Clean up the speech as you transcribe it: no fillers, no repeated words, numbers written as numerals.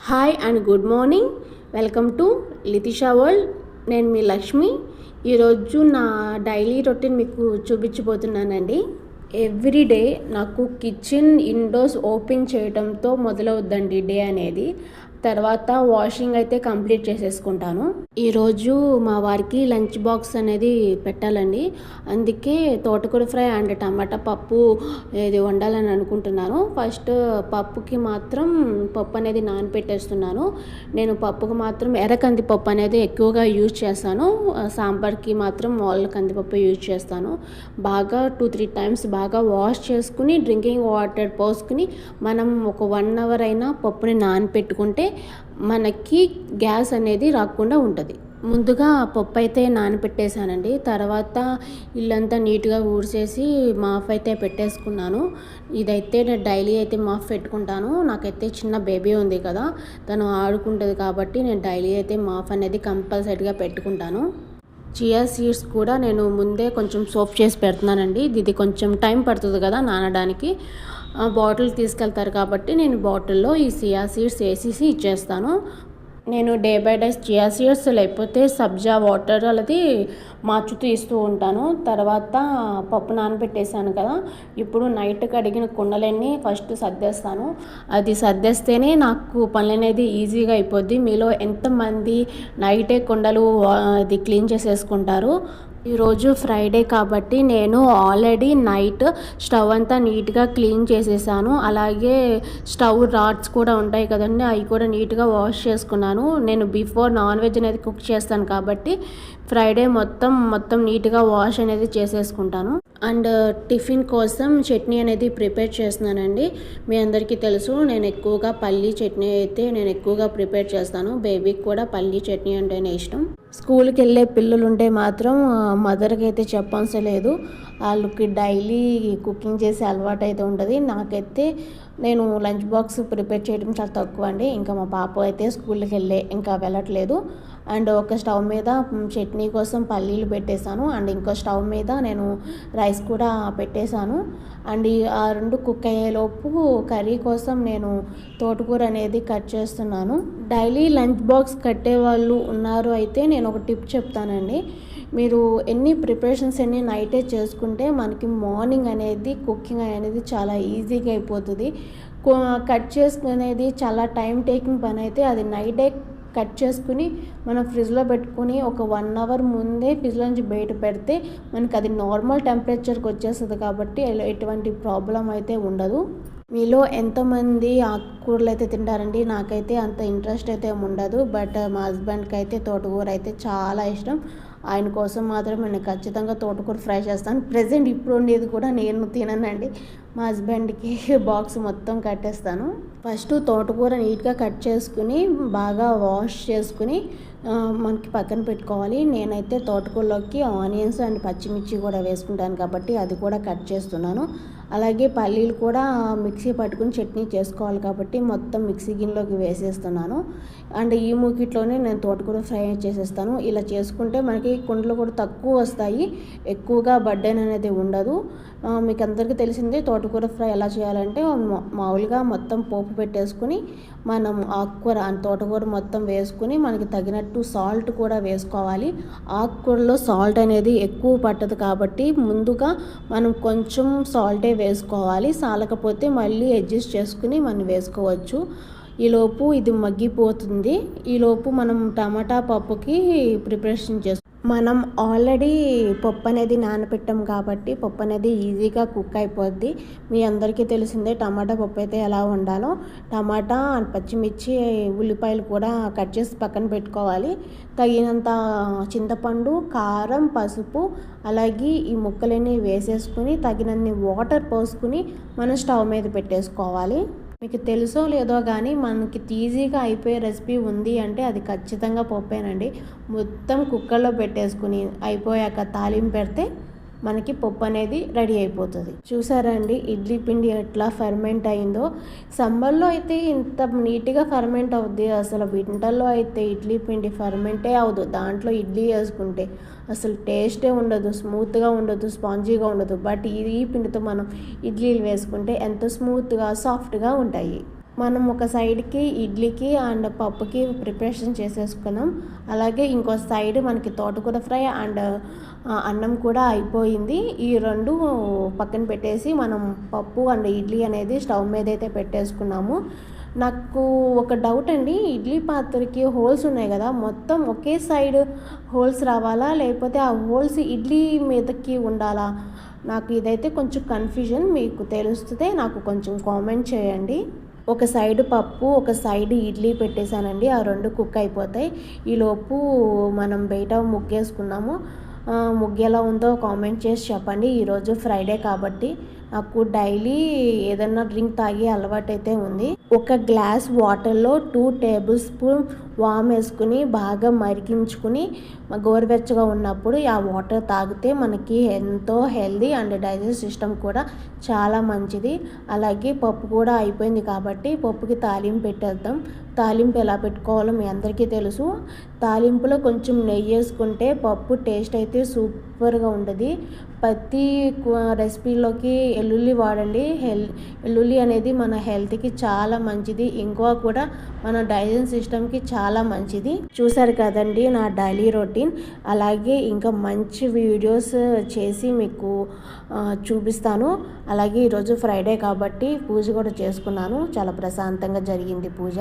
Hi and good morning. Welcome to Lithisha world. నేను మీ లక్ష్మి. ఈరోజు నా డైలీ రొటీన్ మీకు చూపించబోతున్నానండి. ఎవ్రీడే నాకు కిచెన్ ఇండోర్స్ ఓపెన్ చేయడంతో మొదలవుద్దండి డే అనేది. తర్వాత వాషింగ్ అయితే కంప్లీట్ చేసేసుకుంటాను. ఈరోజు మా వారికి లంచ్ బాక్స్ అనేది పెట్టాలండి. అందుకే తోటకూర ఫ్రై అండ్ టమాటా పప్పు ఇది వండాలని అనుకుంటున్నాను. ఫస్ట్ పప్పుకి మాత్రం పప్పు అనేది నానబెట్టేస్తున్నాను. నేను పప్పుకి మాత్రం ఎర్ర కందిపప్పు అనేది ఎక్కువగా యూజ్ చేస్తాను. సాంబార్కి మాత్రం మామూలు కందిపప్పు యూజ్ చేస్తాను. బాగా 2-3 టైమ్స్ బాగా వాష్ చేసుకుని డ్రింకింగ్ వాటర్ పోసుకుని మనం ఒక 1 అవర్ అయినా పప్పుని నానబెట్టుకుంటే మనకి గ్యాస్ అనేది రాకుండా ఉంటుంది. ముందుగా పప్పు అయితే నానబెట్టేశానండి. తర్వాత ఇల్లంతా నీట్గా ఊడ్చేసి మాఫ్ అయితే పెట్టేసుకున్నాను. ఇదైతే నేను డైలీ అయితే మాఫ్ పెట్టుకుంటాను. నాకైతే చిన్న బేబీ ఉంది కదా, తను ఆడుకుంటుంది కాబట్టి నేను డైలీ అయితే మాఫ్ అనేది కంపల్సరీగా పెట్టుకుంటాను. చియా సీడ్స్ కూడా నేను ముందే కొంచెం సోప్ చేసి పెడుతున్నానండి. ఇది కొంచెం టైం పడుతుంది కదా నానడానికి. బాటిల్ తీసుకెళ్తారు కాబట్టి నేను బాటిల్లో ఈ చియా సీడ్స్ వేసేసి ఇచ్చేస్తాను. నేను day by day chia seeds లేకపోతే సబ్జా వాటర్ అనేది మార్చుతూ ఇస్తూ ఉంటాను. తర్వాత పప్పు నానబెట్టేసాను కదా, ఇప్పుడు నైట్ కడిగిన కుండలన్నీ ఫస్ట్ సర్దేస్తాను. అది సర్దేస్తేనే నాకు పనులు అనేది ఈజీగా అయిపోద్ది. మీలో ఎంతమంది నైటే కుండలు అది క్లీన్ చేసేసుకుంటారు? ఈరోజు ఫ్రైడే కాబట్టి నేను ఆల్రెడీ నైట్ స్టవ్ అంతా నీట్గా క్లీన్ చేసేసాను. అలాగే స్టవ్ రాడ్స్ కూడా ఉంటాయి కదండి, అవి కూడా నీట్గా వాష్ చేసుకున్నాను. నేను బిఫోర్ నాన్ వెజ్ అనేది కుక్ చేస్తాను కాబట్టి ఫ్రైడే మొత్తం నీట్గా వాష్ అనేది చేసేసుకుంటాను. అండ్ టిఫిన్ కోసం చట్నీ అనేది ప్రిపేర్ చేస్తున్నానండి. మీ అందరికీ తెలుసు నేను ఎక్కువగా పల్లీ చట్నీ అయితే నేను ఎక్కువగా ప్రిపేర్ చేస్తాను. బేబీకి కూడా పల్లీ చట్నీ అంటేనే ఇష్టం. స్కూల్కి వెళ్ళే పిల్లలు ఉంటే మాత్రం మదర్కి అయితే చెప్పవలసిన లేదు, వాళ్ళకి డైలీ కుకింగ్ చేసే అలవాటు అయితే ఉంటుంది. నాకైతే నేను లంచ్ బాక్స్ ప్రిపేర్ చేయడం చాలా తక్కువ అండి. ఇంకా మా పాప అయితే స్కూల్కి ఇంకా వెళ్ళట్లేదు. అండ్ ఒక స్టవ్ మీద చట్నీ కోసం పల్లీలు పెట్టేశాను. అండ్ ఇంకో స్టవ్ మీద నేను రైస్ కూడా పెట్టేశాను. అండ్ ఆ రెండు కుక్ అయ్యేలోపు కర్రీ కోసం నేను తోటకూర అనేది కట్ చేస్తున్నాను. డైలీ లంచ్ బాక్స్ కట్టే వాళ్ళు ఉన్నారు అయితే నేను ఒక టిప్ చెప్తానండి. మీరు ప్రిపరేషన్స్ నైటే చేసుకుంటే మనకి మార్నింగ్ అనేది కుకింగ్ అనేది చాలా ఈజీగా అయిపోతుంది. కట్ చేసుకునేది చాలా టైం టేకింగ్ పని అయితే అది నైటే కట్ చేసుకుని మనం ఫ్రిడ్జ్లో పెట్టుకుని ఒక 1 అవర్ ముందే ఫ్రిడ్జ్లో నుంచి బయట పెడితే మనకి అది నార్మల్ టెంపరేచర్కి వచ్చేస్తుంది కాబట్టి ఎటువంటి ప్రాబ్లం అయితే ఉండదు. మీలో ఎంతమంది ఆకుకూరలు అయితే తింటారండి? నాకైతే అంత ఇంట్రెస్ట్ అయితే ఉండదు. బట్ మా హస్బెండ్కి అయితే తోటకూర అయితే చాలా ఇష్టం. ఆయన కోసం మాత్రం నేను ఖచ్చితంగా తోటకూర ఫ్రై చేస్తాను. ప్రెజెంట్ ఇప్పుడు ఉండేది కూడా నేను తిననండి. మా హస్బెండ్కి బాక్స్ మొత్తం కట్టేస్తాను. ఫస్ట్ తోటకూర నీట్గా కట్ చేసుకుని బాగా వాష్ చేసుకుని మనకి పక్కన పెట్టుకోవాలి. నేనైతే తోటకూరలోకి ఆనియన్స్ అండ్ పచ్చిమిర్చి కూడా వేసుకుంటాను కాబట్టి అది కూడా కట్ చేస్తున్నాను. అలాగే పల్లీలు కూడా మిక్సీ పట్టుకుని చట్నీ చేసుకోవాలి కాబట్టి మొత్తం మిక్సీ గిన్నెలోకి వేసేస్తున్నాను. అండ్ ఈ మూకిట్లోనే నేను తోటకూర ఫ్రై చేసేస్తాను. ఇలా చేసుకుంటే మనకి కుండలు కూడా తక్కువ వస్తాయి, ఎక్కువగా బర్డెన్ అనేది ఉండదు. మీకు అందరికీ తెలిసిందే తోటకూర ఫ్రై ఎలా చేయాలంటే మామూలుగా మొత్తం పోపు పెట్టేసుకుని మనం ఆకుకూర తోటకూర మొత్తం వేసుకుని మనకి తగినట్టు సాల్ట్ కూడా వేసుకోవాలి. ఆకుకూరలో సాల్ట్ అనేది ఎక్కువ పట్టదు కాబట్టి ముందుగా మనం కొంచెం సాల్టే వేసుకోవాలి. సాలకపోతే మళ్ళీ అడ్జస్ట్ చేసుకుని మనం వేసుకోవచ్చు. ఈలోపు ఇది మగ్గిపోతుంది. ఈలోపు మనం టమాటా పప్పుకి ప్రిపరేషన్ చేసుకోవాలి. మనం ఆల్రెడీ పప్పు అనేది నానబెట్టాం కాబట్టి పప్పు అనేది ఈజీగా కుక్ అయిపోద్ది. మీ అందరికీ తెలిసిందే టమాటా పప్పు అయితే ఎలా వండాలో. టమాటా పచ్చిమిర్చి ఉల్లిపాయలు కూడా కట్ చేసి పక్కన పెట్టుకోవాలి. తగినంత చింతపండు, కారం, పసుపు అలాగే ఈ ముక్కలన్నీ వేసేసుకుని తగినన్ని వాటర్ పోసుకుని మనం స్టవ్ మీద పెట్టేసుకోవాలి. మీకు తెలుసో లేదో కానీ మనకి ఈజీగా అయిపోయే రెసిపీ ఉంది అంటే అది ఖచ్చితంగా పప్పేనండి. మొత్తం కుక్కర్లో పెట్టేసుకుని అయిపోయాక తాలింపు పెడితే మనకి పప్పు అనేది రెడీ అయిపోతుంది. చూసారండి ఇడ్లీ పిండి ఎట్లా ఫర్మెంట్ అయిందో. సమ్మర్లో అయితే ఇంత నీట్గా ఫర్మెంట్ అవుద్ది, అసలు వింటర్లో అయితే ఇడ్లీ పిండి ఫర్మెంటే అవ్వదు. దాంట్లో ఇడ్లీ వేసుకుంటే అసలు టేస్టే ఉండదు, స్మూత్గా ఉండదు, స్పాంజీగా ఉండదు. బట్ ఈ పిండితో మనం ఇడ్లీలు వేసుకుంటే ఎంతో స్మూత్గా సాఫ్ట్గా ఉంటాయి. మనం ఒక సైడ్కి ఇడ్లీకి అండ్ పప్పుకి ప్రిపరేషన్ చేసేసుకున్నాం. అలాగే ఇంకో సైడ్ మనకి తోటకూర ఫ్రై అండ్ అన్నం కూడా అయిపోయింది. ఈ రెండు పక్కన పెట్టేసి మనం పప్పు అండ్ ఇడ్లీ అనేది స్టవ్ మీద అయితే పెట్టేసుకున్నాము. నాకు ఒక డౌట్ అండి, ఇడ్లీ పాత్రకి హోల్స్ ఉన్నాయి కదా, మొత్తం ఒకే సైడ్ హోల్స్ రావాలా లేకపోతే ఆ హోల్స్ ఇడ్లీ మీదకి ఉండాలా? నాకు ఇదైతే కొంచెం కన్ఫ్యూజన్. మీకు తెలుస్తే నాకు కొంచెం కామెంట్ చేయండి. ఒక సైడ్ పప్పు ఒక సైడ్ ఇడ్లీ పెట్టేశానండి. ఆ రెండు కుక్ అయిపోతాయి. ఈలోపు మనం బయట ముగ్గేసుకున్నాము. ముగ్గు ఎలా ఉందో కామెంట్ చేసి చెప్పండి. ఈరోజు ఫ్రైడే కాబట్టి నాకు డైలీ ఏదన్నా డ్రింక్ తాగే అలవాటు అయితే ఉంది. ఒక గ్లాస్ వాటర్లో 2 టేబుల్ స్పూన్ వామ్ వేసుకుని బాగా మరిగించుకుని గోరువెచ్చగా ఉన్నప్పుడు ఆ వాటర్ తాగితే మనకి ఎంతో హెల్దీ అండ్ డైజెస్ట్ సిస్టమ్ కూడా చాలా మంచిది. అలాగే పప్పు కూడా అయిపోయింది కాబట్టి పప్పుకి తాలింపు పెట్టేద్దాం. తాలింపు ఎలా పెట్టుకోవాలో మీ అందరికీ తెలుసు. తాలింపులో కొంచెం నెయ్యి వేసుకుంటే పప్పు టేస్ట్ అయితే సూపర్గా ఉంటుంది. ప్రతి రెసిపీలోకి వెల్లుల్లి వాడండి. వెల్లుల్లి అనేది మన హెల్త్కి చాలా మంచిది. ఇంకో కూడా మన డైజెషన్ సిస్టమ్కి చాలా మంచిది. చూసారు కదండి నా డైలీ రొటీన్. అలాగే ఇంకా మంచి వీడియోస్ చేసి మీకు చూపిస్తాను. అలాగే ఈరోజు ఫ్రైడే కాబట్టి పూజ కూడా చేసుకున్నాను. చాలా ప్రశాంతంగా జరిగింది పూజ.